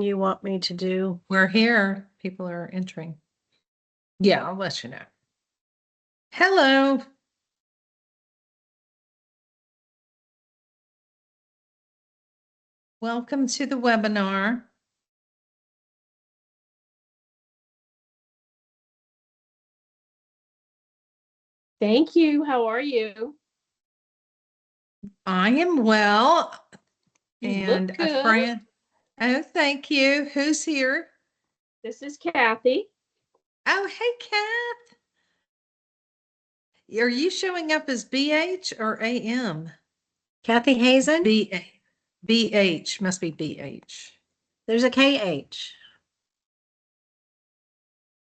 you want me to do? We're here. People are entering. Yeah, I'll let you know. Hello. Welcome to the webinar. Thank you. How are you? I am well. You And look a good. friend. Oh, thank you. Who's here? This is Kathy. Oh, hey, Kath. Are you showing up as BH or AM? Kathy Hazen? BH. Must be BH. There's a KH.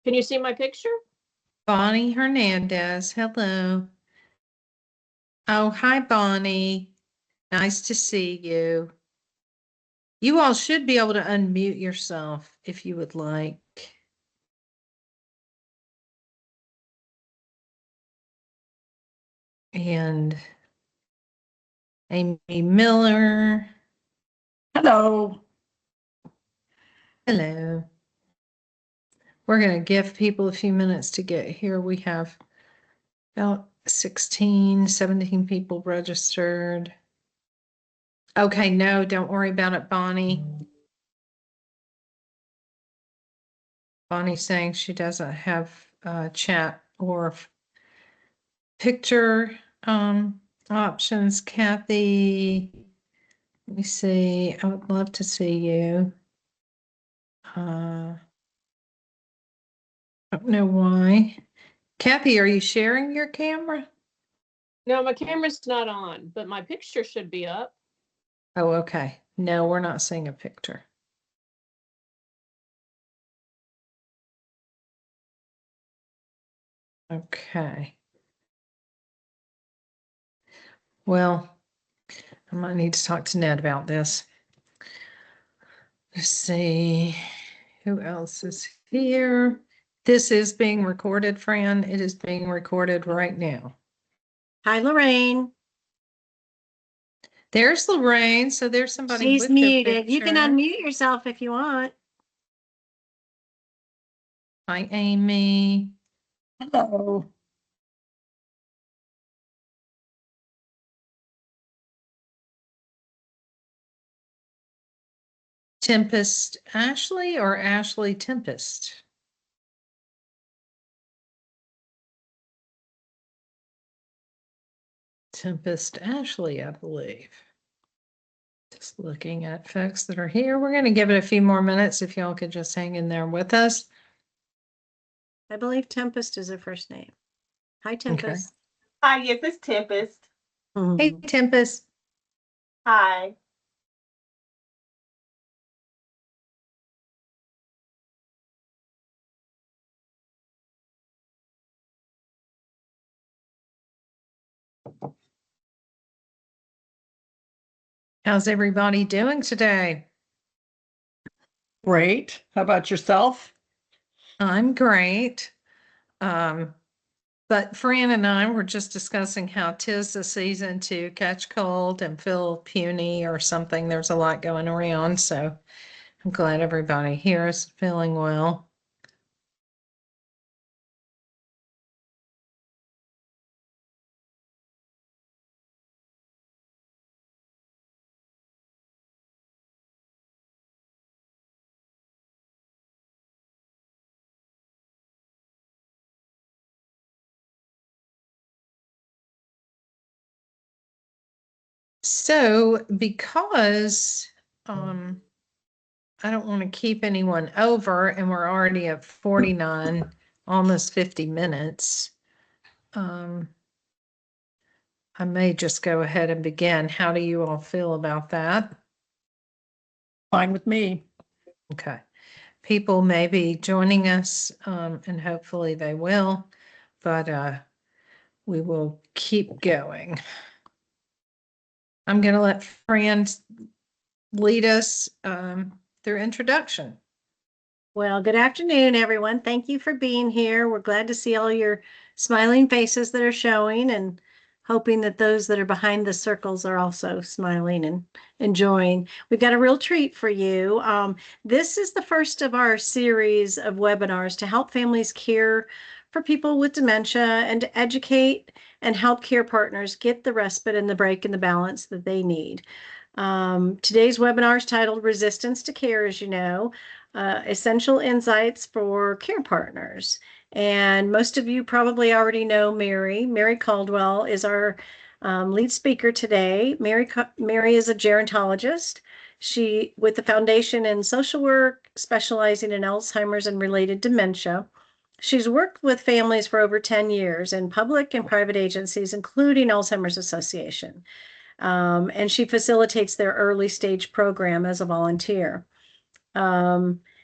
Can you see my picture? Bonnie Hernandez. Hello. Oh, hi, Bonnie. Nice to see you. You all should be able to unmute yourself if you would like. And Amy Miller. Hello. Hello. We're going to give people a few minutes to get here. We have about 16, 17 people registered. Okay, no, don't worry about it, Bonnie. Bonnie's saying she doesn't have chat or picture options. Kathy, let me see. I would love to see you. I don't know why. Kathy, are you sharing your camera? No, my camera's not on, but my picture should be up. Oh, okay. No, we're not seeing a picture. Okay. Well, I might need to talk to Ned about this. Let's see. Who else is here? This is being recorded, Fran. It is being recorded right now. Hi, Lorraine. There's Lorraine. So there's somebody She's with their muted. You can picture. unmute yourself if you want. Hi, Amy. Hello. Tempest Ashley or Ashley Tempest? Tempest Ashley, I believe. Just looking at folks that are here. We're going to give it a few more minutes if y'all could just hang in there with us. I believe Tempest is her first name. Hi, Tempest. Hi, yes, it's Tempest. Hey, Tempest. Hi. How's everybody doing today? Great. How about yourself? I'm great. But Fran and I were just discussing how 'tis the season to catch cold and feel puny or something. There's a lot going around, so I'm glad everybody here is feeling well. So because I don't want to keep anyone over and we're already at 49, almost 50 minutes, I may just go ahead and begin. How do you all feel about that? Fine with me. Okay. People may be joining us, and hopefully they will, but we will keep going. I'm going to let Fran lead us through introduction. Well, good afternoon, everyone. Thank you for being here. We're glad to see all your smiling faces that are showing, and hoping that those that are behind the circles are also smiling and enjoying. We've got a real treat for you. This is the first of our series of webinars to help families care for people with dementia and to educate and help care partners get the respite and the break and the balance that they need. Today's webinar is titled Resistance to Care, as you know, Essential Insights for Care Partners. And most of you probably already know Mary. Mary Caldwell is our lead speaker today. Mary is a gerontologist. She, with the Foundation in Social Work, specializing in Alzheimer's and related dementia. She's worked with families for over 10 years in public and private agencies, including Alzheimer's Association. And she facilitates their early stage program as a volunteer.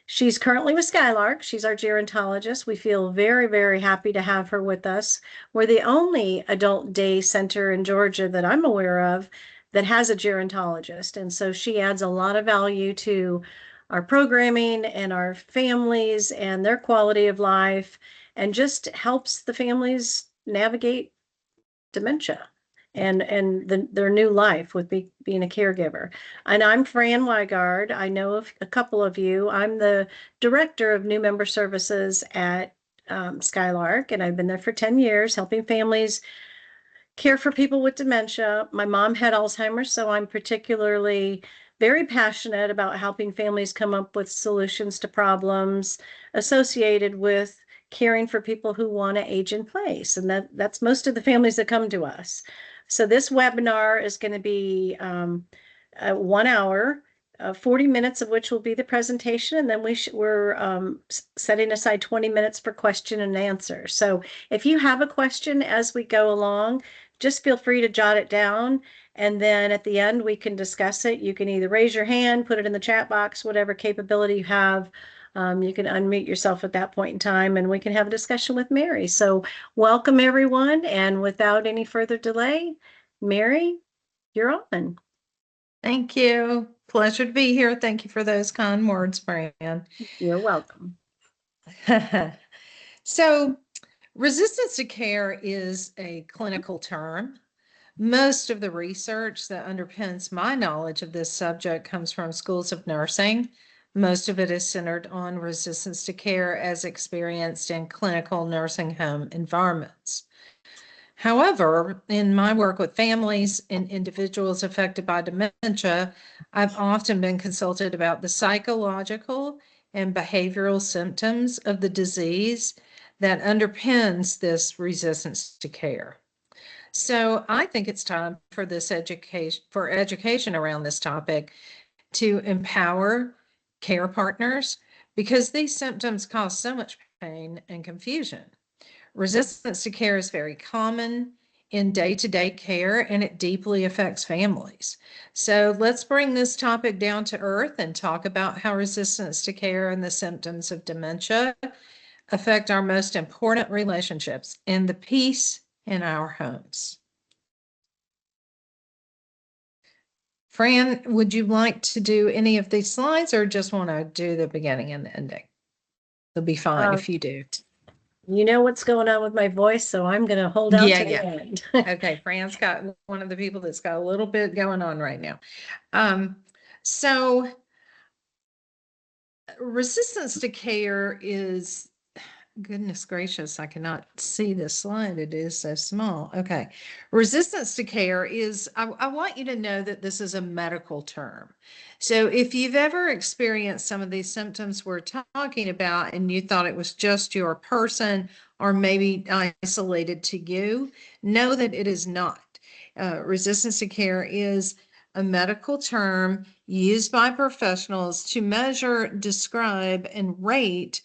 She's currently with Skylark. She's our gerontologist. We feel very, very happy to have her with us. We're the only adult day center in Georgia that I'm aware of that has a gerontologist. And so she adds a lot of value to our programming and our families and their quality of life, and just helps the families navigate dementia and their new life with being a caregiver. And I'm Fran Weigard. I know of a couple of you. I'm the director of new member services at Skylark, and I've been there for 10 years helping families care for people with dementia. My mom had Alzheimer's, so I'm particularly very passionate about helping families come up with solutions to problems associated with caring for people who want to age in place. And that's most of the families that come to us. So this webinar is going to be 1 hour, 40 minutes of which will be the presentation. And then we're setting aside 20 minutes for question and answer. So if you have a question as we go along, just feel free to jot it down. And then at the end, we can discuss it. You can either raise your hand, put it in the chat box, whatever capability you have. You can unmute yourself at that point in time, and we can have a discussion with Mary. So welcome, everyone. And without any further delay, Mary, you're on. Thank you. Pleasure to be here. Thank you for those kind words, Fran. You're welcome. So, resistance to care is a clinical term. Most of the research that underpins my knowledge of this subject comes from schools of nursing. Most of it is centered on resistance to care as experienced in clinical nursing home environments. However, in my work with families and individuals affected by dementia, I've often been consulted about the psychological and behavioral symptoms of the disease that underpins this resistance to care. So I think it's time for this education around this topic to empower care partners, because these symptoms cause so much pain and confusion. Resistance to care is very common in day-to-day care, and it deeply affects families. So let's bring this topic down to earth and talk about how resistance to care and the symptoms of dementia affect our most important relationships and the peace in our homes. Fran, would you like to do any of these slides or just want to do the beginning and the ending? It'll be fine if you do. You know what's going on with my voice, so I'm going to hold out to the end. Okay, Fran's got one of the people that's got a little bit going on right now. So resistance to care is, goodness gracious, I cannot see this slide. It is so small. Okay. Resistance to care is, I want you to know that this is a medical term. So if you've ever experienced some of these symptoms we're talking about and you thought it was just your person or maybe isolated to you, know that it is not. Resistance to care is a medical term used by professionals to measure, describe, and rate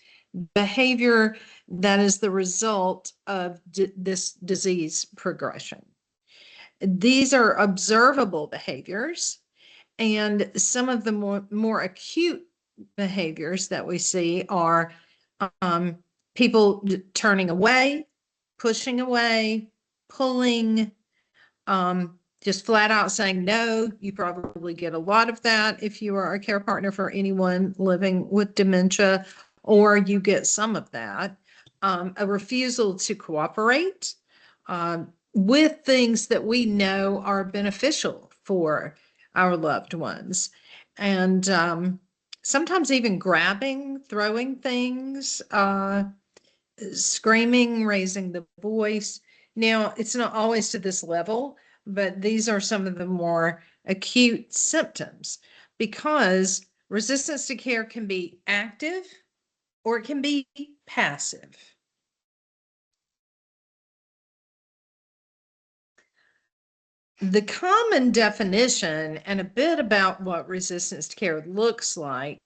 behavior that is the result of this disease progression. These are observable behaviors, and some of the more acute behaviors that we see are people turning away, pushing away, pulling, just flat out saying no. You probably get a lot of that if you are a care partner for anyone living with dementia, or you get some of that. A refusal to cooperate, with things that we know are beneficial for our loved ones. And sometimes even grabbing, throwing things, screaming, raising the voice. Now, it's not always to this level, but these are some of the more acute symptoms because resistance to care can be active or it can be passive. The common definition and a bit about what resistance to care looks like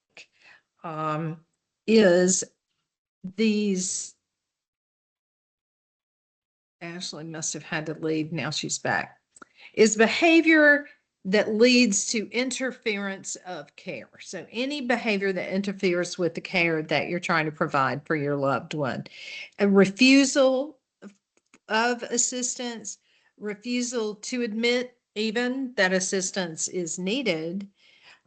is these. Ashley must have had to leave. Now she's back. Is behavior that leads to interference of care. So any behavior that interferes with the care that you're trying to provide for your loved one. A refusal of assistance, refusal to admit even that assistance is needed.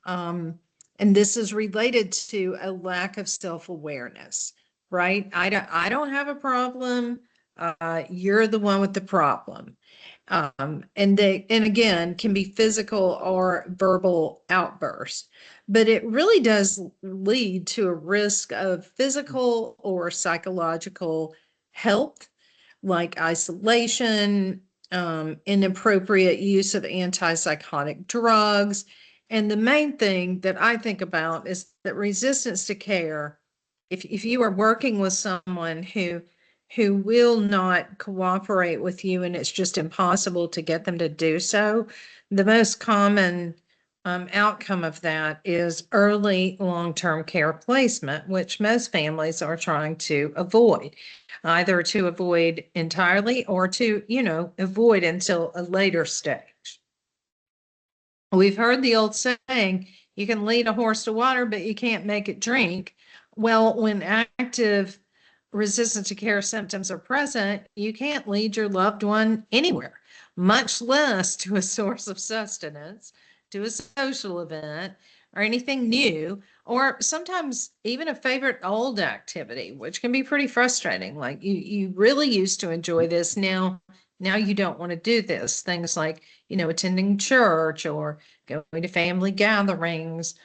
And this is related to a lack of self-awareness, right? I don't have a problem. You're the one with the problem. And again, can be physical or verbal outbursts, but it really does lead to a risk of physical or psychological health, like isolation, inappropriate use of antipsychotic drugs. And the main thing that I think about is that resistance to care, if you are working with someone who will not cooperate with you and it's just impossible to get them to do so, the most common outcome of that is early long-term care placement, which most families are trying to avoid, either to avoid entirely or to, avoid until a later stage. We've heard the old saying, you can lead a horse to water, but you can't make it drink. Well, when active resistance to care symptoms are present, you can't lead your loved one anywhere, much less to a source of sustenance, to a social event, or anything new, or sometimes even a favorite old activity, which can be pretty frustrating. Like you really used to enjoy this. Now you don't want to do this. Things like, attending church or going to family gatherings.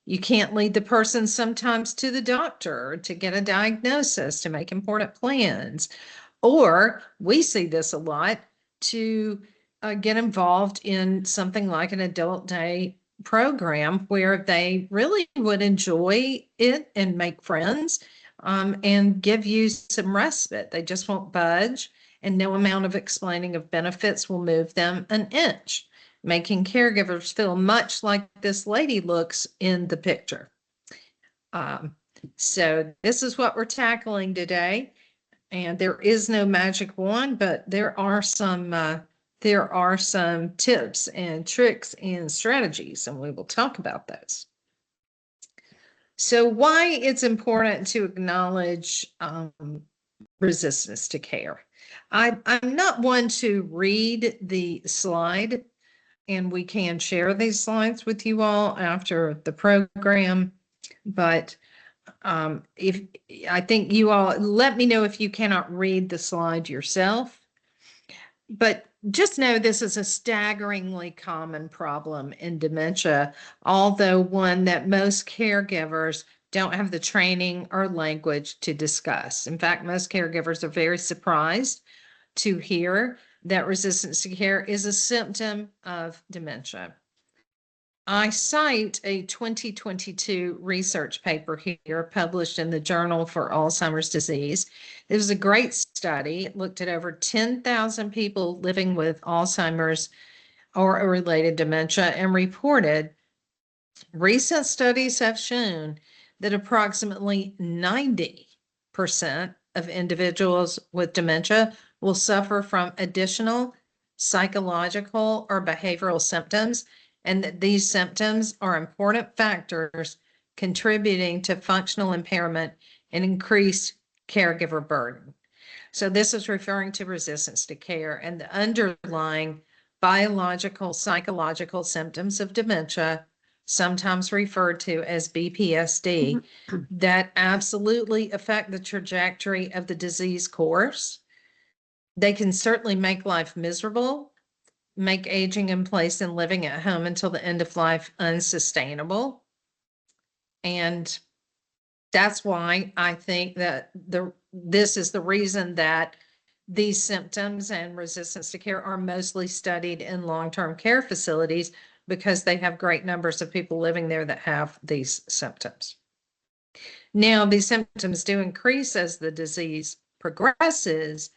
You can't lead the person sometimes to the doctor to get a diagnosis, to make important plans. Or we see this a lot, to get involved in something like an adult day program where they really would enjoy it and make friends, and give you some respite. They just won't budge, and no amount of explaining of benefits will move them an inch, making caregivers feel much like this lady looks in the picture. So this is what we're tackling today. And there is no magic wand, but there are some tips and tricks and strategies, and we will talk about those. So why it's important to acknowledge resistance to care. I'm not one to read the slide, and we can share these slides with you all after the program, but if I think you all let me know if you cannot read the slide yourself, but just know this is a staggeringly common problem in dementia, although one that most caregivers don't have the training or language to discuss. In fact, most caregivers are very surprised to hear that resistance to care is a symptom of dementia. I cite a 2022 research paper here published in the Journal for Alzheimer's Disease. It was a great study. It looked at over 10,000 people living with Alzheimer's or a related dementia and reported recent studies have shown that approximately 90% of individuals with dementia will suffer from additional psychological or behavioral symptoms, and that these symptoms are important factors contributing to functional impairment and increased caregiver burden. So this is referring to resistance to care and the underlying biological, psychological symptoms of dementia, sometimes referred to as BPSD, that absolutely affect the trajectory of the disease course They can certainly make life miserable, make aging in place and living at home until the end of life unsustainable. And that's why I think that this is the reason that these symptoms and resistance to care are mostly studied in long-term care facilities, because they have great numbers of people living there that have these symptoms. Now, these symptoms do increase as the disease progresses,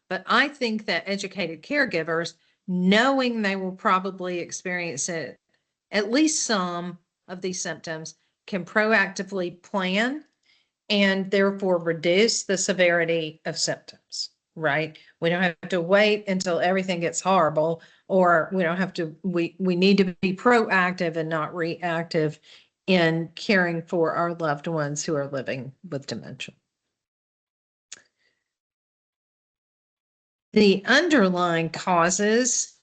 but I think that educated caregivers, knowing they will probably experience it, at least some of these symptoms, can proactively plan and therefore reduce the severity of symptoms, right? We don't have to wait until everything gets horrible, or we don't have to, we need to be proactive and not reactive in caring for our loved ones who are living with dementia. The underlying causes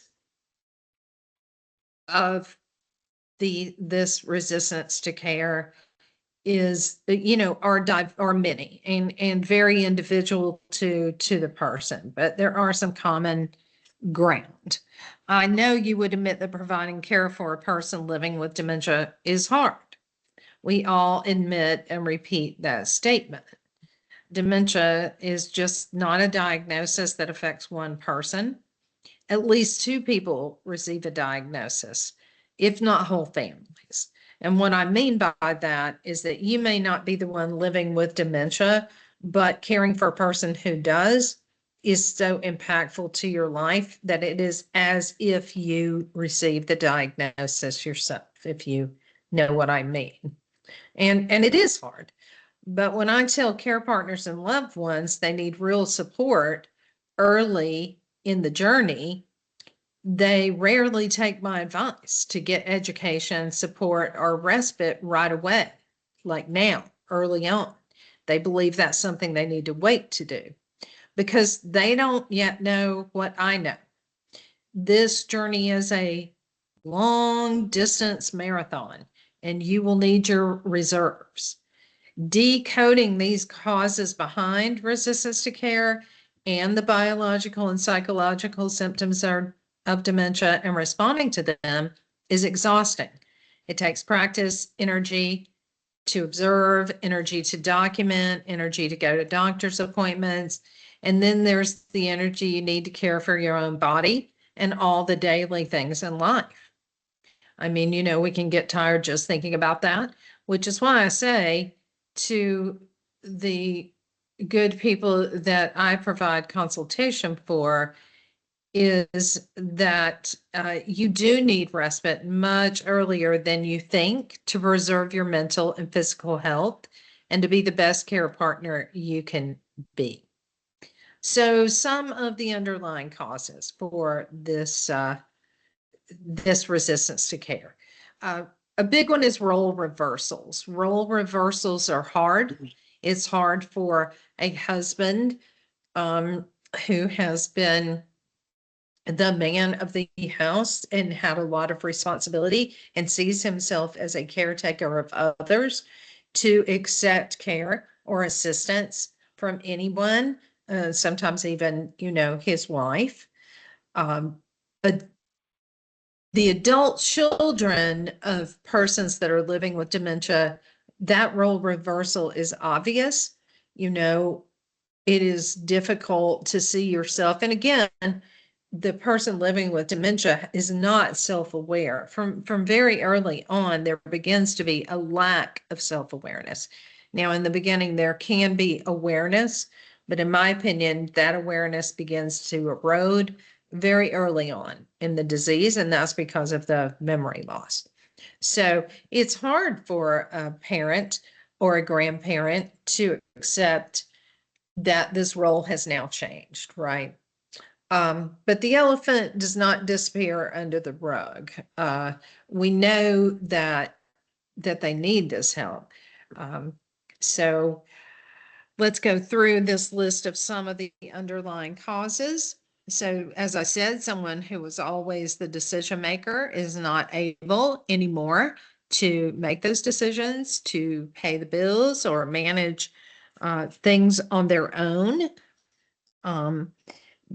of this resistance to care is, are many and very individual to the person, but there are some common ground. I know you would admit that providing care for a person living with dementia is hard. We all admit and repeat that statement. Dementia is just not a diagnosis that affects one person. At least two people receive a diagnosis, if not whole families. And what I mean by that is that you may not be the one living with dementia, but caring for a person who does is so impactful to your life that it is as if you received the diagnosis yourself, if you know what I mean. And it is hard. But when I tell care partners and loved ones they need real support early in the journey, they rarely take my advice to get education, support, or respite right away, like now, early on. They believe that's something they need to wait to do because they don't yet know what I know. This journey is a long distance marathon, and you will need your reserves. Decoding these causes behind resistance to care and the biological and psychological symptoms of dementia and responding to them is exhausting. It takes practice, energy to observe, energy to document, energy to go to doctor's appointments. And then there's the energy you need to care for your own body and all the daily things in life. I mean, we can get tired just thinking about that, which is why I say to the good people that I provide consultation for is that you do need respite much earlier than you think to preserve your mental and physical health and to be the best care partner you can be. So some of the underlying causes for this resistance to care. A big one is role reversals. Role reversals are hard. It's hard for a husband who has been the man of the house and had a lot of responsibility and sees himself as a caretaker of others to accept care or assistance from anyone, sometimes even, his wife. But the adult children of persons that are living with dementia, that role reversal is obvious. It is difficult to see yourself. And again, the person living with dementia is not self-aware. From very early on, there begins to be a lack of self-awareness. Now, in the beginning, there can be awareness, but in my opinion, that awareness begins to erode very early on in the disease, and that's because of the memory loss. So it's hard for a parent or a grandparent to accept that this role has now changed, right? But the elephant does not disappear under the rug. We know that they need this help. So let's go through this list of some of the underlying causes. So as I said, someone who was always the decision maker is not able anymore to make those decisions, to pay the bills or manage things on their own.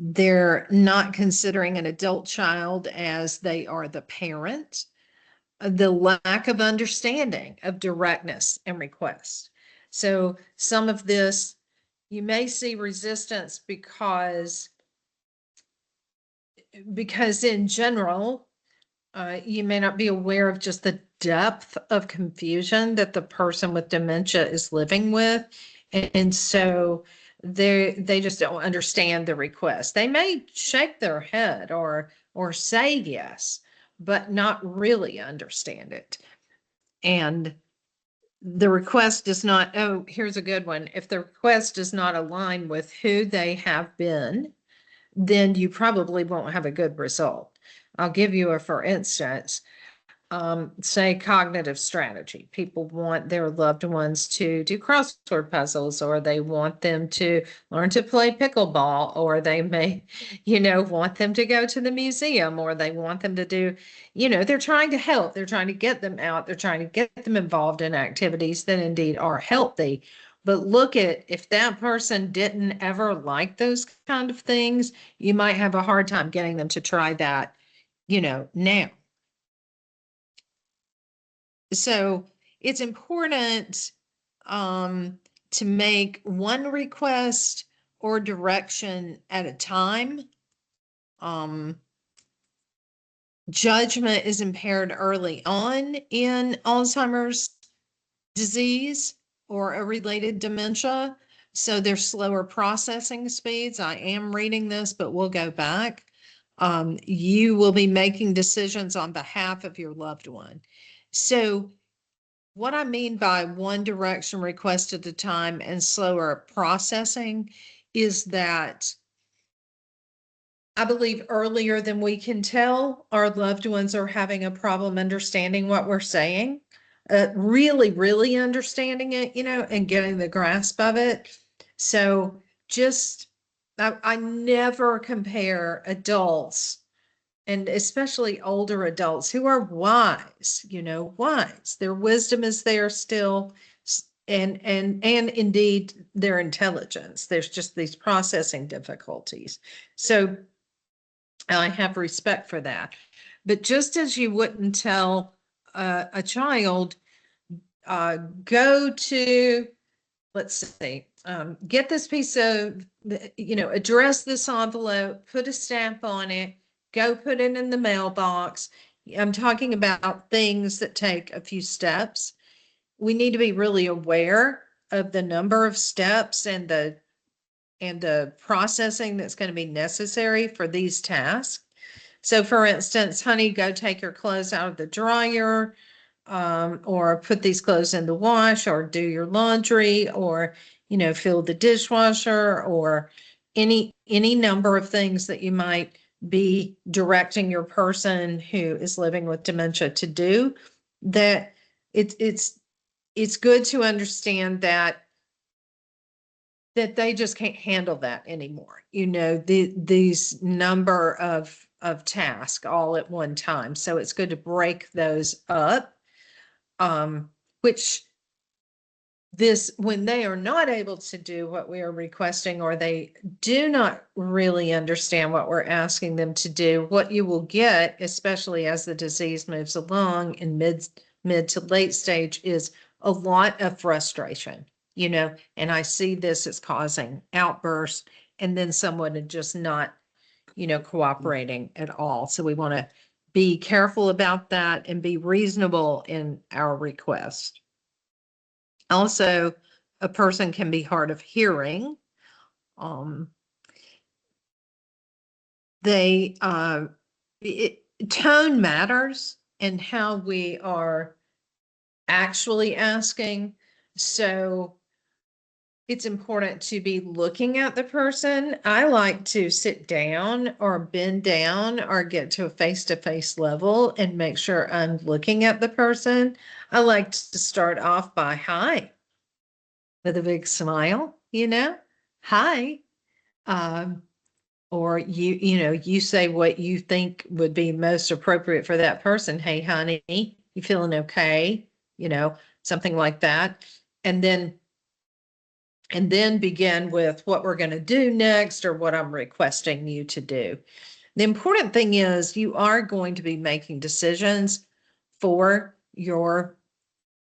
They're not considering an adult child as they are the parent. The lack of understanding of directness and request. So some of this, you may see resistance because in general, you may not be aware of just the depth of confusion that the person with dementia is living with. And so they just don't understand the request. They may shake their head or say yes, but not really understand it. And the request does not, oh, here's a good one. If the request does not align with who they have been, then you probably won't have a good result. I'll give you a for instance. Say cognitive strategy. People want their loved ones to do crossword puzzles, or they want them to learn to play pickleball, or they may, want them to go to the museum, or they want them to do, they're trying to help. They're trying to get them out. They're trying to get them involved in activities that indeed are healthy. But look at, if that person didn't ever like those kind of things, you might have a hard time getting them to try that, now. So it's important to make one request or direction at a time. Judgment is impaired early on in Alzheimer's disease or a related dementia. So there's slower processing speeds. I am reading this, but we'll go back. You will be making decisions on behalf of your loved one. So what I mean by one direction request at a time and slower processing is that I believe earlier than we can tell, our loved ones are having a problem understanding what we're saying, really, really understanding it, and getting the grasp of it. So I never compare adults, and especially older adults who are wise, wise. Their wisdom is there still, and indeed their intelligence. There's just these processing difficulties. So I have respect for that. But just as you wouldn't tell a child, go to, let's see, get this piece of, address this envelope, put a stamp on it, go put it in the mailbox. I'm talking about things that take a few steps. We need to be really aware of the number of steps and the processing that's going to be necessary for these tasks. So for instance, honey, go take your clothes out of the dryer, or put these clothes in the wash, or do your laundry, or, fill the dishwasher, or any number of things that you might be directing your person who is living with dementia to do. That it's good to understand that they just can't handle that anymore. These number of tasks all at one time. So it's good to break those up, which when they are not able to do what we are requesting, or they do not really understand what we're asking them to do, what you will get, especially as the disease moves along in mid to late stage, is a lot of frustration. And I see this as causing outbursts, and then someone just not, cooperating at all. So we want to be careful about that and be reasonable in our request. Also, a person can be hard of hearing. Tone matters and how we are actually asking. So it's important to be looking at the person. I like to sit down or bend down or get to a face-to-face level and make sure I'm looking at the person. I like to start off by hi, with a big smile, hi. Or you say what you think would be most appropriate for that person. Hey, honey, you feeling okay? Something like that. And then and then begin with what we're going to do next or what I'm requesting you to do. The important thing is you are going to be making decisions for your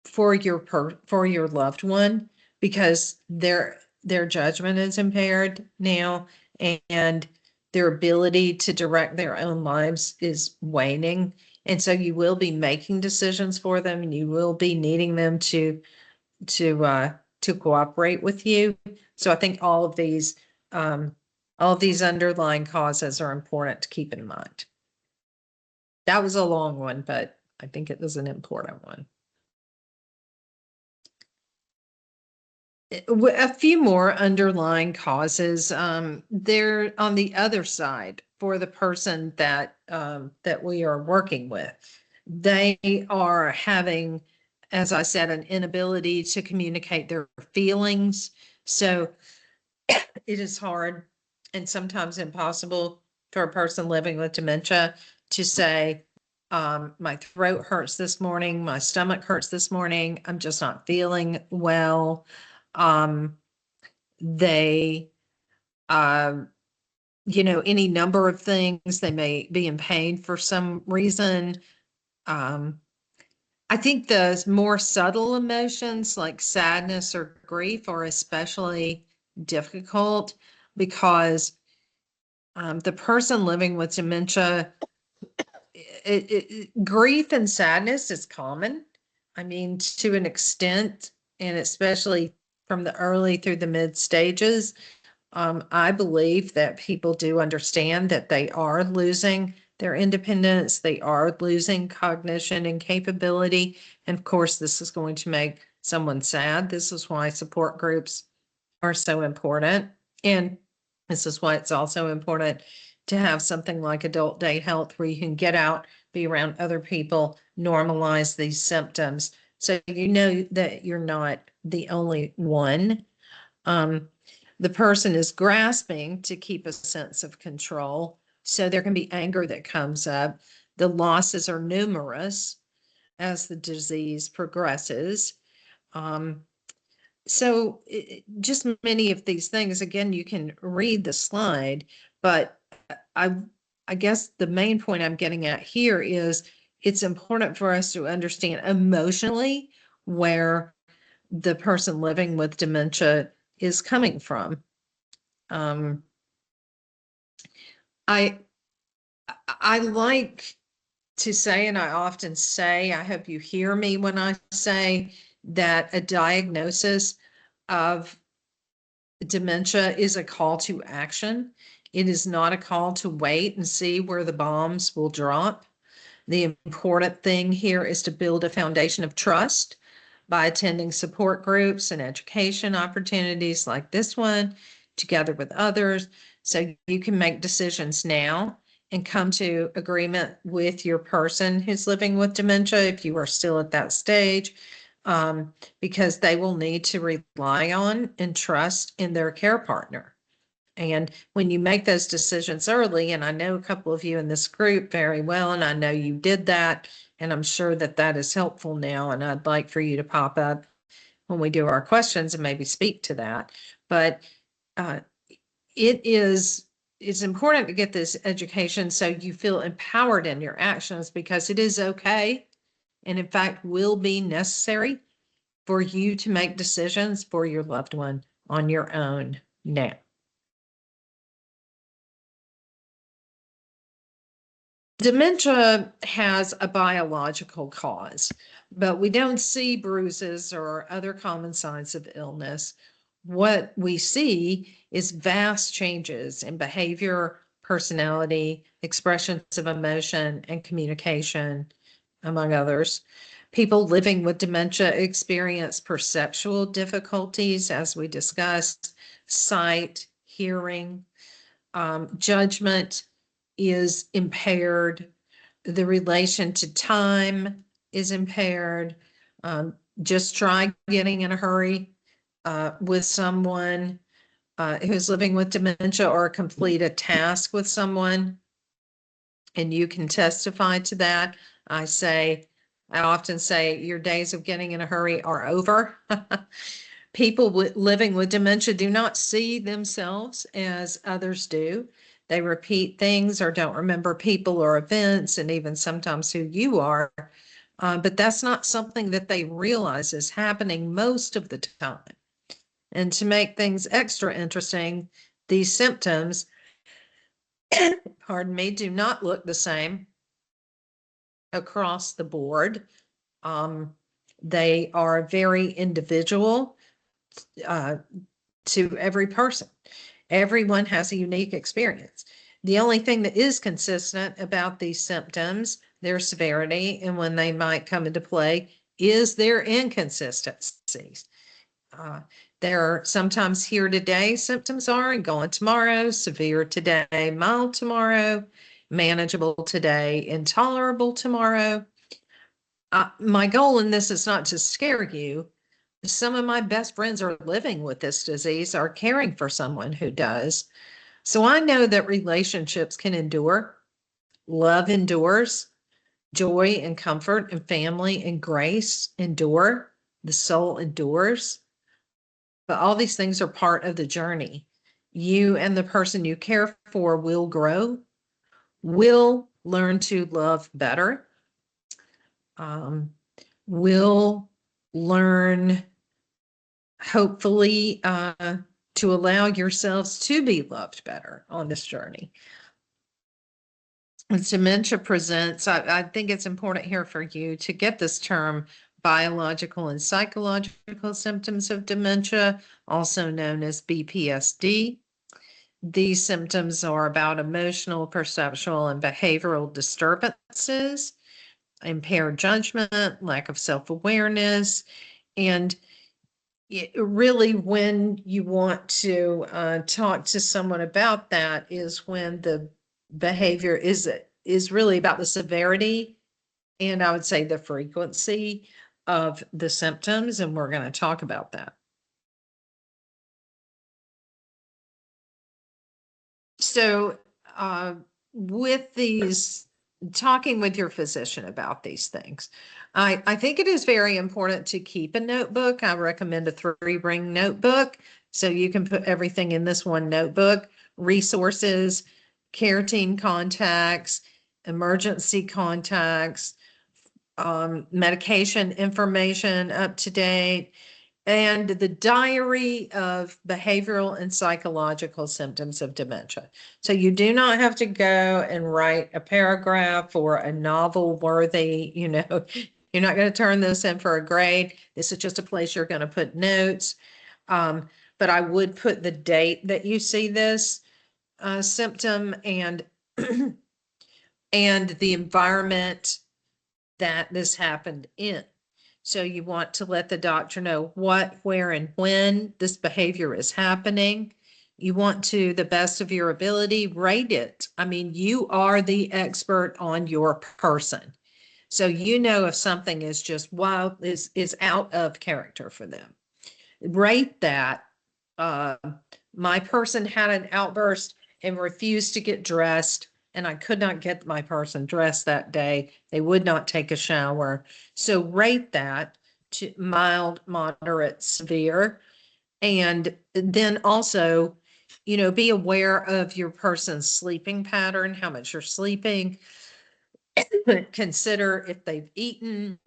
for your loved one, because their judgment is impaired now, and their ability to direct their own lives is waning. And so you will be making decisions for them, and you will be needing them to cooperate with you. So I think all of these underlying causes are important to keep in mind. That was a long one, but I think it was an important one. A few more underlying causes. They're on the other side for the person that we are working with. They are having, as I said, an inability to communicate their feelings. So it is hard and sometimes impossible for a person living with dementia to say, my throat hurts this morning, my stomach hurts this morning, I'm just not feeling well. They, any number of things, they may be in pain for some reason. I think the more subtle emotions like sadness or grief are especially difficult because the person living with dementia, grief and sadness is common. I mean, to an extent, and especially from the early through the mid stages. I believe that people do understand that they are losing their independence, they are losing cognition and capability. And of course, this is going to make someone sad. This is why support groups are so important. And this is why it's also important to have something like adult day health, where you can get out, be around other people, normalize these symptoms. So you know that you're not the only one. The person is grasping to keep a sense of control. So there can be anger that comes up. The losses are numerous as the disease progresses. So just many of these things, again, you can read the slide, but I guess the main point I'm getting at here is it's important for us to understand emotionally where the person living with dementia is coming from. I like to say, and I often say, I hope you hear me when I say that a diagnosis of dementia is a call to action. It is not a call to wait and see where the bombs will drop. The important thing here is to build a foundation of trust by attending support groups and education opportunities like this one, together with others, so you can make decisions now and come to agreement with your person who's living with dementia if you are still at that stage, because they will need to rely on and trust in their care partner. And when you make those decisions early, and I know a couple of you in this group very well, and I know you did that, and I'm sure that that is helpful now, and I'd like for you to pop up when we do our questions and maybe speak to that. But it's important to get this education so you feel empowered in your actions, because it is okay, and in fact will be necessary for you to make decisions for your loved one on your own now. Dementia has a biological cause, but we don't see bruises or other common signs of illness. What we see is vast changes in behavior, personality, expressions of emotion, and communication, among others. People living with dementia experience perceptual difficulties, as we discussed, sight, hearing, judgment is impaired. The relation to time is impaired. Just try getting in a hurry with someone who's living with dementia, or complete a task with someone, and you can testify to that. I often say your days of getting in a hurry are over. people living with dementia do not see themselves as others do. They repeat things or don't remember people or events, and even sometimes who you are. But that's not something that they realize is happening most of the time. And to make things extra interesting, these symptoms, pardon me, do not look the same across the board. They are very individual to every person. Everyone has a unique experience. The only thing that is consistent about these symptoms, their severity, and when they might come into play is their inconsistencies. They're sometimes here today, symptoms are, and gone tomorrow, severe today, mild tomorrow, manageable today, intolerable tomorrow. My goal in this is not to scare you. Some of my best friends are living with this disease, are caring for someone who does. So I know that relationships can endure, love endures, joy and comfort and family and grace endure, the soul endures. But all these things are part of the journey. You and the person you care for will grow, will learn to love better, will learn, hopefully, to allow yourselves to be loved better on this journey. As dementia presents, I think it's important here for you to get this term, biological and psychological symptoms of dementia, also known as BPSD. These symptoms are about emotional, perceptual, and behavioral disturbances, impaired judgment, lack of self-awareness, and really when you want to talk to someone about that is when the behavior is really about the severity and I would say the frequency of the symptoms, and we're going to talk about that. So with these, talking with your physician about these things, I think it is very important to keep a notebook. I recommend a 3-ring notebook so you can put everything in this one notebook: resources, care team contacts, emergency contacts, medication information up to date, and the diary of behavioral and psychological symptoms of dementia. So you do not have to go and write a paragraph or a novel worthy, you're not going to turn this in for a grade. This is just a place you're going to put notes. But I would put the date that you see this symptom and and the environment that this happened in. So you want to let the doctor know what, where, and when this behavior is happening. You want to, the best of your ability, rate it. I mean, you are the expert on your person. So you know if something is just wild, is out of character for them. Rate that. My person had an outburst and refused to get dressed, and I could not get my person dressed that day. They would not take a shower. So rate that to mild, moderate, severe. And then also, be aware of your person's sleeping pattern, how much you're sleeping. Consider if they've eaten,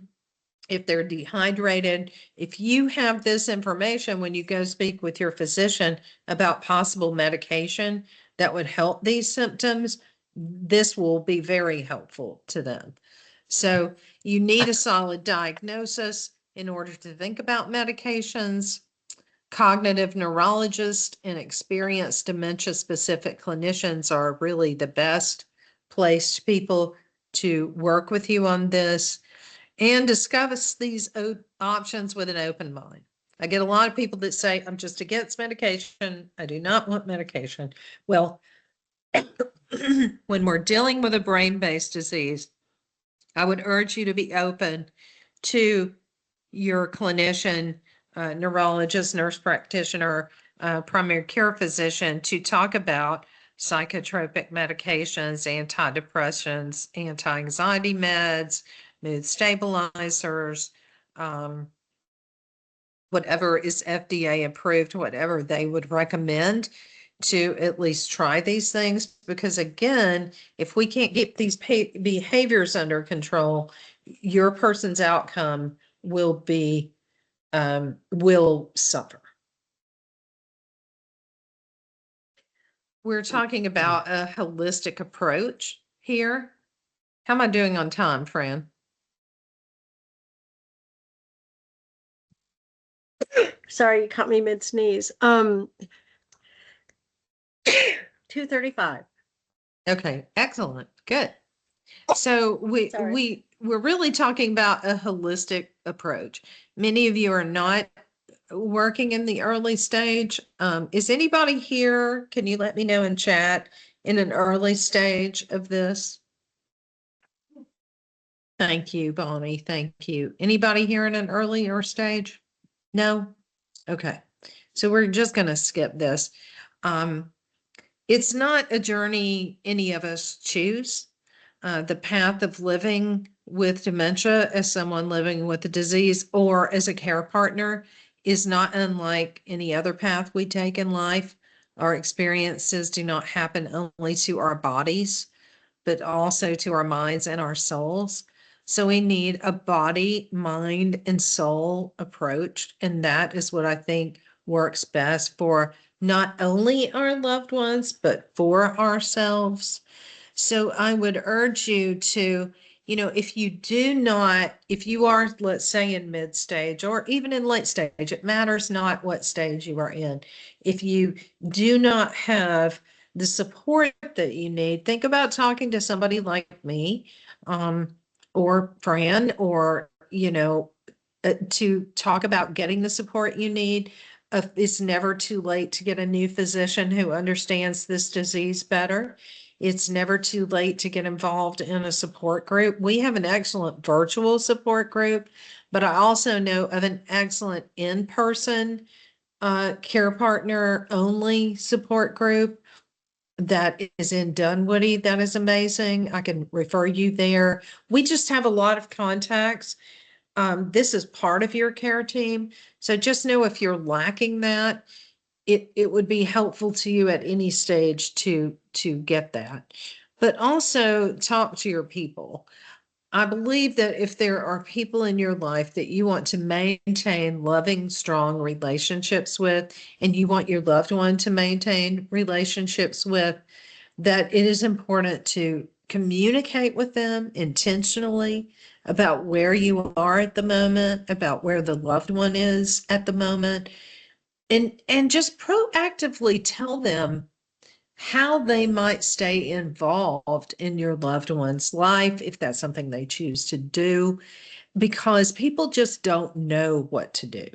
if they're dehydrated. If you have this information when you go speak with your physician about possible medication that would help these symptoms, this will be very helpful to them. So you need a solid diagnosis in order to think about medications. Cognitive neurologists and experienced dementia-specific clinicians are really the best placed people to work with you on this. And discuss these options with an open mind. I get a lot of people that say, I'm just against medication. I do not want medication. Well, when we're dealing with a brain-based disease, I would urge you to be open to your clinician, neurologist, nurse practitioner, primary care physician to talk about psychotropic medications, antidepressants, anti-anxiety meds, mood stabilizers, whatever is FDA approved, whatever they would recommend to at least try these things. Because again, if we can't get these behaviors under control, your person's outcome will suffer. We're talking about a holistic approach here. How am I doing on time, Fran? Sorry, you caught me mid sneeze. 2:35. Okay, excellent. Good. So Sorry. we're really talking about a holistic approach. Many of you are not working in the early stage. Is anybody here? Can you let me know in chat in an early stage of this? Thank you, Bonnie. Thank you. Anybody here in an earlier stage? No? Okay. So we're just going to skip this. It's not a journey any of us choose. The path of living with dementia as someone living with the disease or as a care partner is not unlike any other path we take in life. Our experiences do not happen only to our bodies, but also to our minds and our souls. So we need a body, mind, and soul approach. And that is what I think works best for not only our loved ones, but for ourselves. So I would urge you to, if you are, let's say, in mid stage or even in late stage, it matters not what stage you are in. If you do not have the support that you need, think about talking to somebody like me, or Fran, or, to talk about getting the support you need. It's never too late to get a new physician who understands this disease better. It's never too late to get involved in a support group. We have an excellent virtual support group, but I also know of an excellent in-person care partner only support group that is in Dunwoody. That is amazing. I can refer you there. We just have a lot of contacts. This is part of your care team. So just know if you're lacking that, it would be helpful to you at any stage to get that. But also talk to your people. I believe that if there are people in your life that you want to maintain loving, strong relationships with, and you want your loved one to maintain relationships with, that it is important to communicate with them intentionally about where you are at the moment, about where the loved one is at the moment, and just proactively tell them how they might stay involved in your loved one's life if that's something they choose to do, because people just don't know what to do,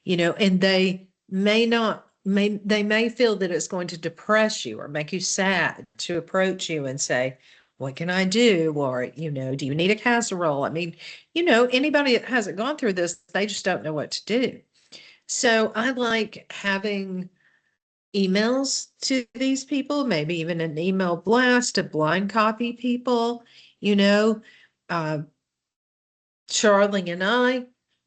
and they may feel that it's going to depress you or make you sad to approach you and say, what can I do? Or, do you need a casserole? I mean, anybody that hasn't gone through this, they just don't know what to do. So I like having emails to these people, maybe even an email blast to blind copy people. uh, Charlie and I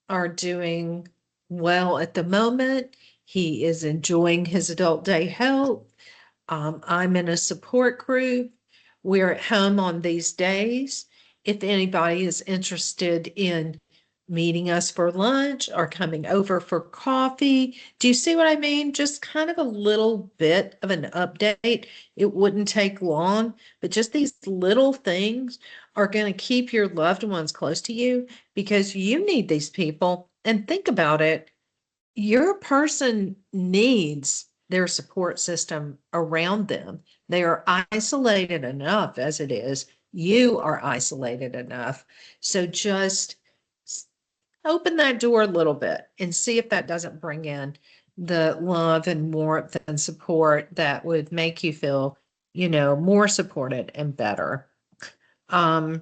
are doing well at the moment. He is enjoying his adult day help. I'm in a support group. We're at home on these days. If anybody is interested in meeting us for lunch or coming over for coffee, do you see what I mean? Just kind of a little bit of an update. It wouldn't take long, but just these little things are going to keep your loved ones close to you because you need these people. And think about it, your person needs their support system around them. They are isolated enough as it is. You are isolated enough. So just open that door a little bit and see if that doesn't bring in the love and warmth and support that would make you feel, more supported and better. I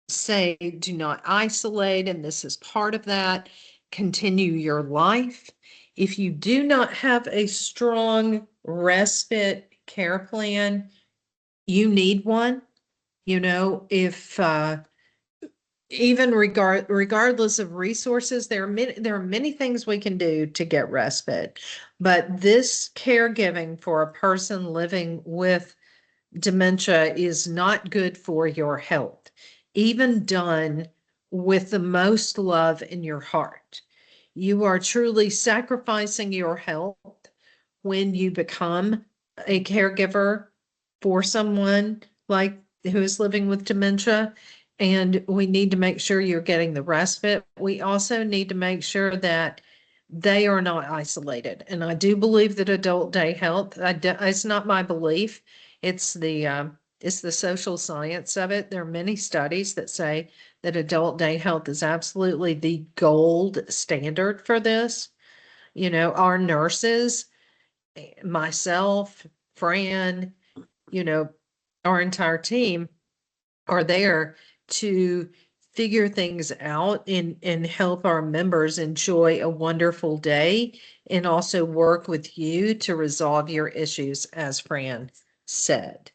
say do not isolate, and this is part of that. Continue your life. If you do not have a strong respite care plan, you need one. If even regardless of resources, there are many things we can do to get respite. But this caregiving for a person living with dementia is not good for your health, even done with the most love in your heart. You are truly sacrificing your health when you become a caregiver for someone like who is living with dementia. And we need to make sure you're getting the respite. We also need to make sure that they are not isolated. And I do believe that adult day health, it's not my belief. It's the social science of it. There are many studies that say that adult day health is absolutely the gold standard for this. You know, our nurses, myself, Fran, you know, our entire team are there to figure things out and help our members enjoy a wonderful day and also work with you to resolve your issues, as Fran said.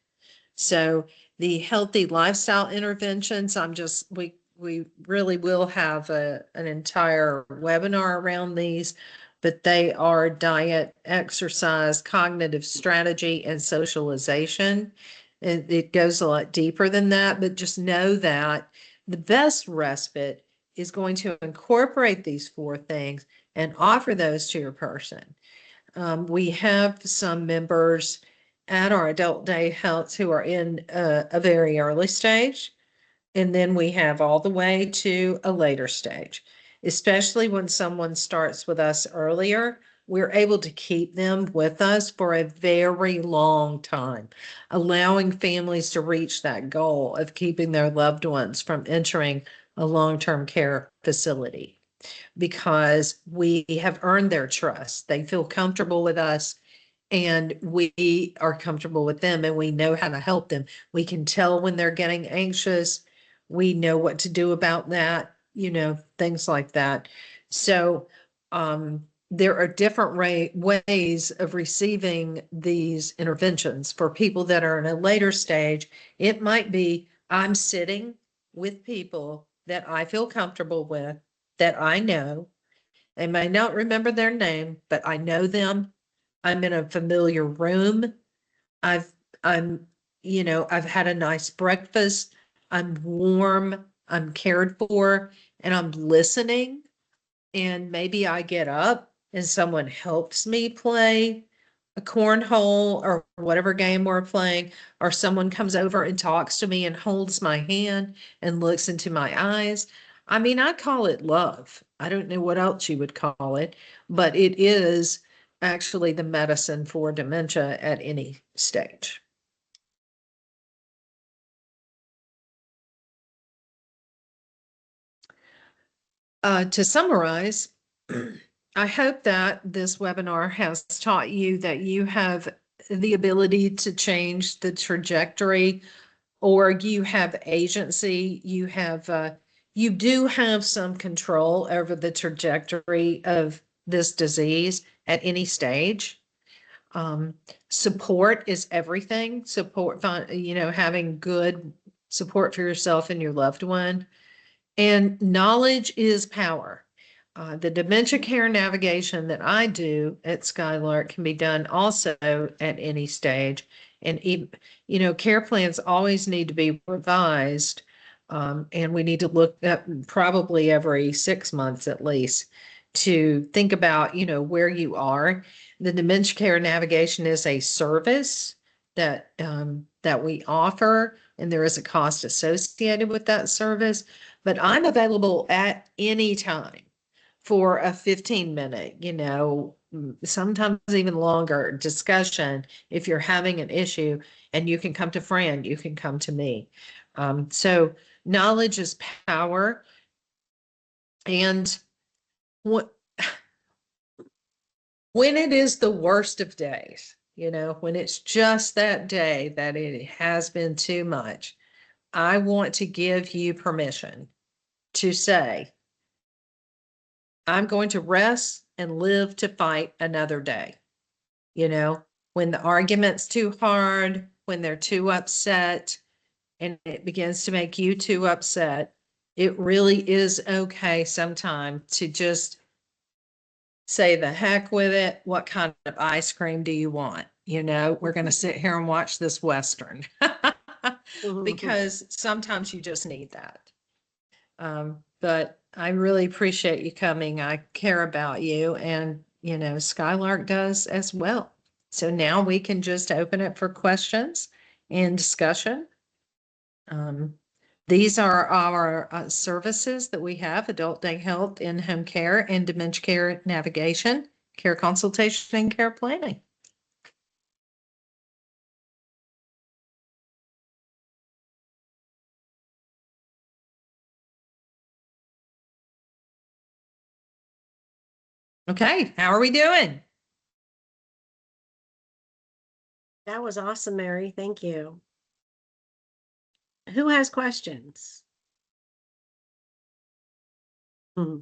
So the healthy lifestyle interventions, we really will have an entire webinar around these, but they are diet, exercise, cognitive strategy, and socialization. And it goes a lot deeper than that, but just know that the best respite is going to incorporate these four things and offer those to your person. We have some members at our adult day health who are in a very early stage. And then we have all the way to a later stage, especially when someone starts with us earlier. We're able to keep them with us for a very long time, allowing families to reach that goal of keeping their loved ones from entering a long-term care facility because we have earned their trust. They feel comfortable with us and we are comfortable with them and we know how to help them. We can tell when they're getting anxious. We know what to do about that, things like that. So, there are different ways of receiving these interventions. For people that are in a later stage, it might be I'm sitting with people that I feel comfortable with, that I know. They may not remember their name, but I know them. I'm in a familiar room. I've, I'm, I've had a nice breakfast. I'm warm. I'm cared for and I'm listening. And maybe I get up and someone helps me play a cornhole or whatever game we're playing, or someone comes over and talks to me and holds my hand and looks into my eyes. I mean, I call it love. I don't know what else you would call it, but it is actually the medicine for dementia at any stage. To summarize, I hope that this webinar has taught you that you have the ability to change the trajectory, or you have agency, you do have some control over the trajectory of this disease at any stage. Support is everything. Support, having good support for yourself and your loved one. And knowledge is power. The dementia care navigation that I do at Skylark can be done also at any stage. And, care plans always need to be revised. And we need to look at probably every 6 months at least to think about, where you are. The dementia care navigation is a service that we offer, and there is a cost associated with that service. But I'm available at any time for a 15-minute, sometimes even longer discussion. If you're having an issue and you can come to Fran, you can come to me. So knowledge is power. And when it is the worst of days, when it's just that day that it has been too much, I want to give you permission to say, I'm going to rest and live to fight another day. When the argument's too hard, when they're too upset, and it begins to make you too upset, it really is okay sometime to just say the heck with it. What kind of ice cream do you want? We're going to sit here and watch this Western because sometimes you just need that. But I really appreciate you coming. I care about you, and Skylark does as well. So now we can just open it for questions and discussion. These are our services that we have: adult day health, in-home care, and dementia care navigation, care consultation, and care planning. Okay, how are we doing? That was awesome, Mary. Thank you. Who has questions? Hmm.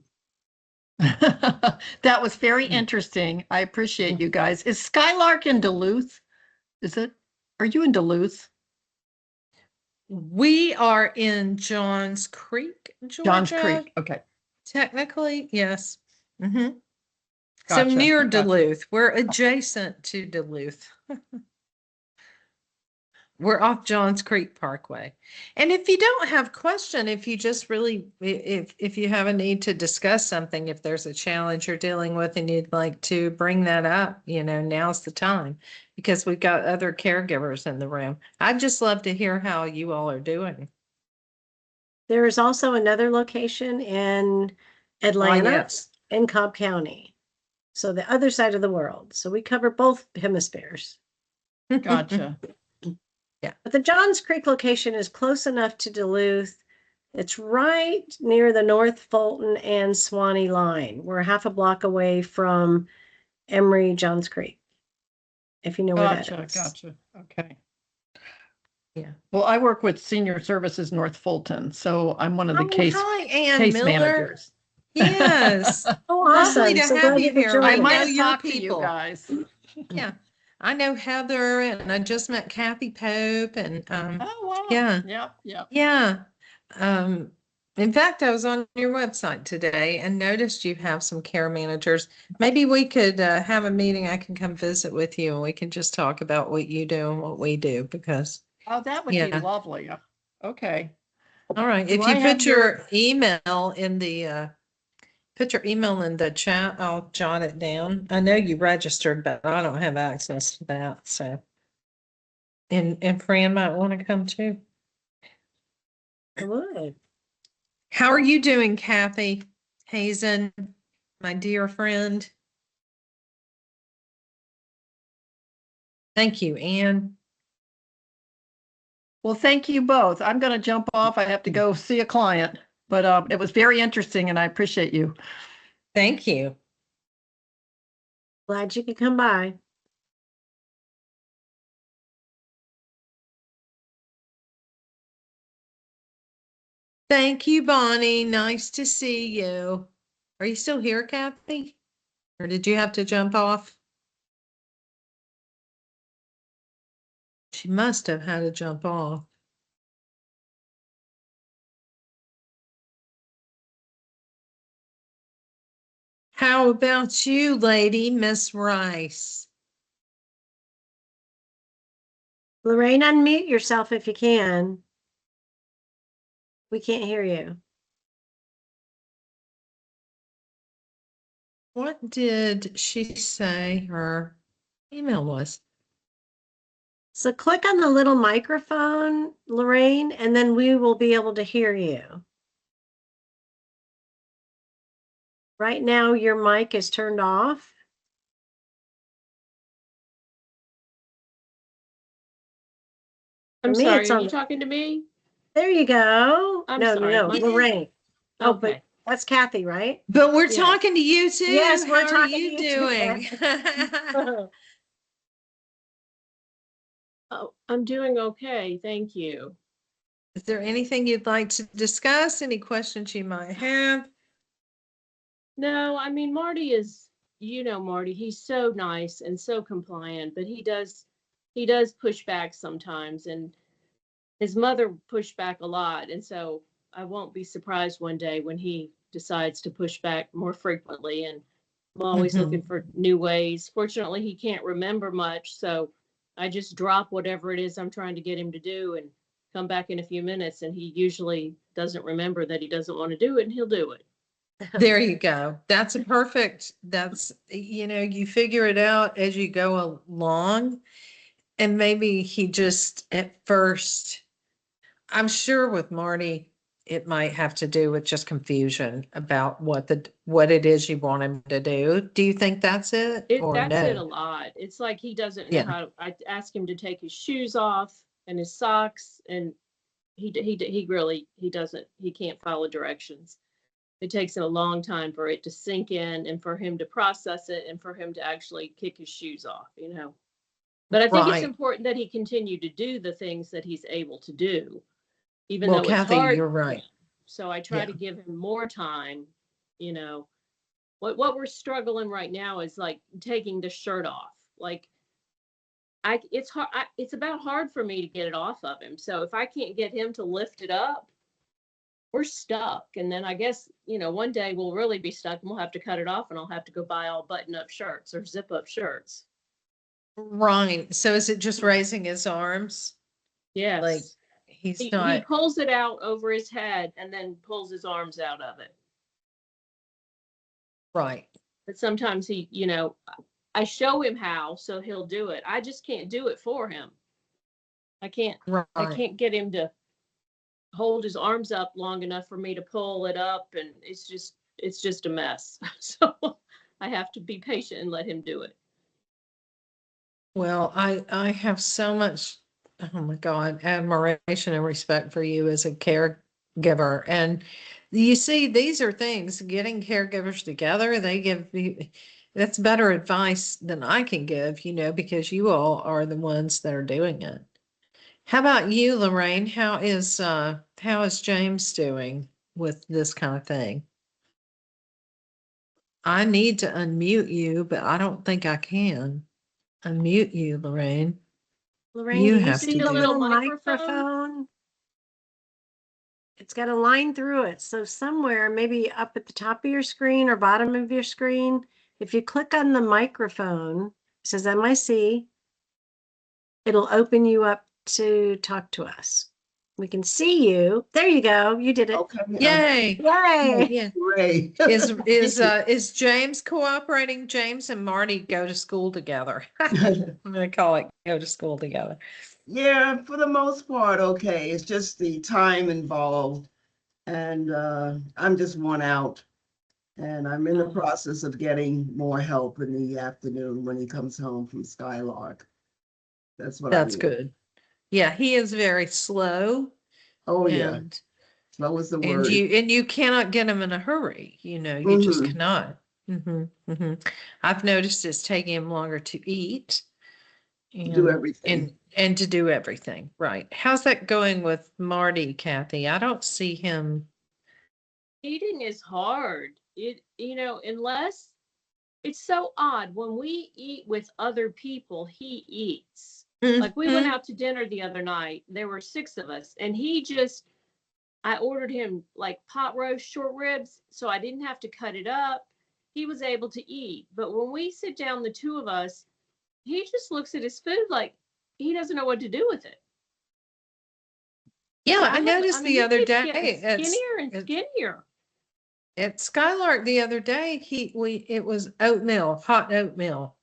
That was very interesting. I appreciate you guys. Is Skylark in Duluth? Is it? Are you in Duluth? We are in Johns Creek, Georgia. Johns Creek. Okay. Technically, yes. So Gotcha. near Gotcha. Duluth. We're adjacent to Duluth. We're off Johns Creek Parkway. And if you don't have question, if you just really, if you have a need to discuss something, if there's a challenge you're dealing with and you'd like to bring that up, now's the time, because we've got other caregivers in the room. I'd just love to hear how you all are doing. There is also another location in Atlanta, yes. in Cobb County. So the other side of the world. So we cover both hemispheres. Gotcha. But the Johns Creek location is close enough to Duluth. It's right near the North Fulton and Swanee line. We're half a block away from Emory Johns Creek, if you know where that is. Gotcha. Okay. Yeah. Well, I work with Senior Services North Fulton, so I'm one of the Hi, Ann case Miller. managers. Yes. Oh, Lovely awesome. to So have glad you could here. join I I us. might know have your talked to you people. guys. Yeah. I know Heather, and I just met Kathy Pope, and Oh, wow. yeah. Yep. Yeah. In fact, I was on your website today and noticed you have some care managers. Maybe we could have a meeting. I can come visit with you and we can just talk about what you do and what we do, because Oh, that would be Yeah. lovely. Okay. all right. Do If I you have put your email in the chat, I'll jot it down. I know you registered, but I don't have access to that. So and Fran might want to come too. I would. How are you doing, Kathy? Hazen, my dear friend. Thank you, Anne. Well, thank you both. I'm going to jump off. I have to go see a client, but it was very interesting and I appreciate you. Thank you. Glad you could come by. Thank you, Bonnie. Nice to see you. Are you still here, Kathy? Or did you have to jump off? She must have had to jump off. How about you, lady, Miss Rice? Lorraine, unmute yourself if you can. We can't hear you. What did she say her email was? So click on the little microphone, Lorraine, and then we will be able to hear you. Right now, your mic is turned off. For I'm me, sorry, it's are on. you talking to me? There you go. I'm No, sorry, my- Lorraine. Oh, but Okay. that's Kathy, right? But we're Yes. talking to you too. Yes, we're How are talking you to you too, doing? Oh, I'm doing okay, thank you. Is there anything you'd like to discuss? Any questions you might have? No, I mean, Marty is, Marty, he's so nice and so compliant, but he does push back sometimes, and his mother pushed back a lot. And so I won't be surprised one day when he decides to push back more frequently. And I'm always looking for new ways. Fortunately, he can't remember much, so I just drop whatever it is I'm trying to get him to do and come back in a few minutes, and he usually doesn't remember that he doesn't want to do it, and he'll do it. There you go. That's a perfect, you figure it out as you go along. And maybe he just at first, I'm sure with Marty, it might have to do with just confusion about what it is you want him to do. Do you think that's it or That's it a no? lot. It's like he doesn't know Yeah. how to, I ask him to take his shoes off and his socks, and he can't follow directions. It takes him a long time for it to sink in and for him to process it and for him to actually kick his shoes off, you know. But I think it's Right. important that he continue to do the things that he's able to do, even Well, though it's Kathy, hard. you're right. Yeah. So I try Yeah. to give him more time, you know. What we're struggling right now is like taking the shirt off. Like it's hard. It's about hard for me to get it off of him. So if I can't get him to lift it up, we're stuck. And then I guess, you know, one day we'll really be stuck and we'll have to cut it off and I'll have to go buy all button up shirts or zip up shirts. Right. So is it just raising his arms? Yes. Like he's He not pulls it out over his head and then pulls his arms out of it. right. But sometimes he, you know, I show him how, so he'll do it. I just can't do it for him. I can't Right. get him to hold his arms up long enough for me to pull it up, and it's just a mess. So I have to be patient and let him do it. Well, I have so much, oh my God, admiration and respect for you as a caregiver. And you see, these are things, getting caregivers together, they give you, that's better advice than I can give, because you all are the ones that are doing it. How about you, Lorraine? How is James doing with this kind of thing? I need to unmute you, but I don't think I can unmute you, Lorraine. Lorraine, You do you have see to the do little it. microphone? It's got a line through it. So somewhere, maybe up at the top of your screen or bottom of your screen, if you click on the microphone, it says MIC, it'll open you up to talk to us. We can see you. There you go. You did it. Okay. Yay! Yay. Yeah. Great. Is James cooperating? James and Marty go to school together. I'm gonna call it go to school together. Yeah, for the most part, okay. It's just the time involved. And I'm just worn out. And I'm in the process of getting more help in the afternoon when he comes home from Skylark. That's what I That's need. good. Yeah, he is very slow. Oh, yeah. And Slow is the and word. you cannot get him in a hurry. You just Mhm. cannot. I've noticed it's taking him longer to eat Do everything. and to do everything. Right. How's that going with Marty, Kathy? I don't see him. Eating is hard. Unless it's so odd. When we eat with other people, he eats. Like we went Mhm. out to dinner the other night. There were 6 of us, and I ordered him like pot roast short ribs, so I didn't have to cut it up. He was able to eat. But when we sit down, the 2 of us, he just looks at his food like he doesn't know what to do with it. Yeah, I noticed the he other keeps day getting skinnier and skinnier. at Skylark the other day, it was oatmeal, hot oatmeal.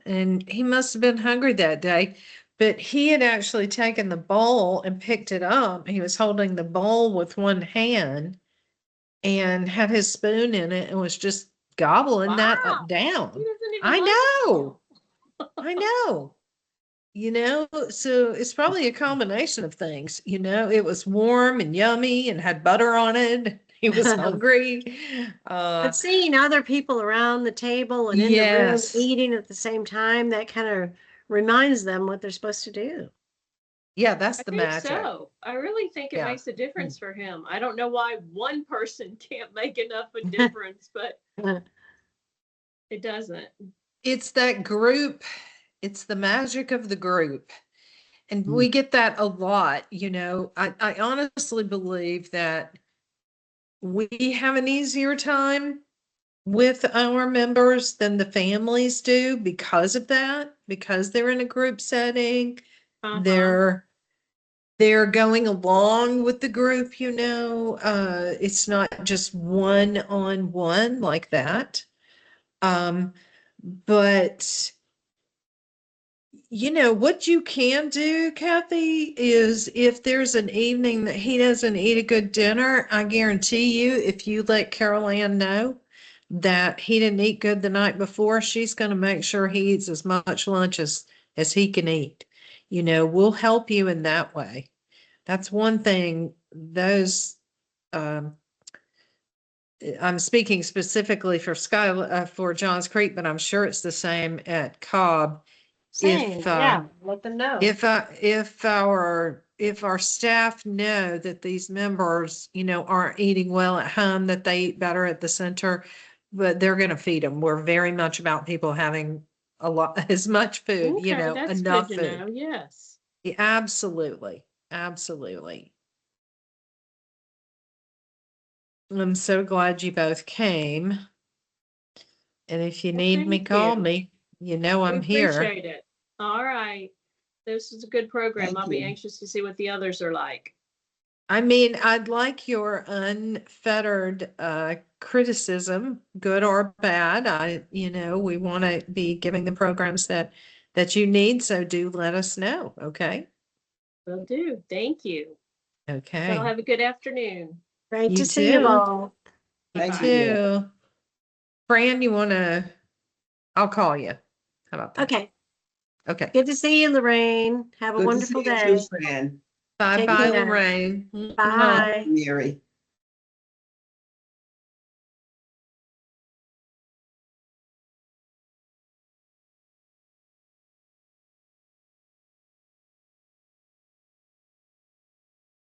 And he must have been hungry that day, but he had actually taken the bowl and picked it up. He was holding the bowl with one hand and had his spoon in it and was just gobbling that Wow. down. He doesn't even I like know. I know. So it's probably a combination of things. It was warm and yummy and had butter on it. He was hungry. But seeing other people around the table and in the room Yes. eating at the same time, that kind of reminds them what they're supposed to do. Yeah, that's I the think magic. so. I really think it Yeah. makes a difference for him. I don't know why one person can't make enough of a difference, but it doesn't. It's that group. It's the magic of the group. And we get that a lot, you know. I honestly believe that we have an easier time with our members than the families do because of that, because they're in a group setting. Uh-huh. They're going along with the group, you know. It's not just one-on-one like that. But you know, what you can do, Kathy, is if there's an evening that he doesn't eat a good dinner, I guarantee you, if you let Carol Ann know that he didn't eat good the night before, she's going to make sure he eats as much lunch as he can eat. You know, we'll help you in that way. That's one thing those, I'm speaking specifically for for Johns Creek, but I'm sure it's the same at Cobb. Same, yeah, let them know. If our staff know that these members, you know, aren't eating well at home, that they eat better at the center, but they're going to feed them. We're very much about people having a lot, as much food, you Okay, know, that's enough good to know. food. Yes. Yeah, absolutely. Absolutely. I'm so glad you both came. And if you Well, need me, thank call you. me. You know We I'm here. appreciate it. All right. This is a good program. Thank I'll be you. anxious to see what the others are like. I mean, I'd like your unfettered criticism, good or bad. You know, we want to be giving the programs that you need, so do let us know, okay? Will do. Thank you. So Okay. have a good afternoon. Great You to see you too. all. Thank Bye. you. Too. Fran, I'll call you. How about that? Okay, Okay. good to see you, Lorraine. Have a Good to see wonderful you too, day. Fran. Bye Take bye, care. Lorraine. Bye. Mary.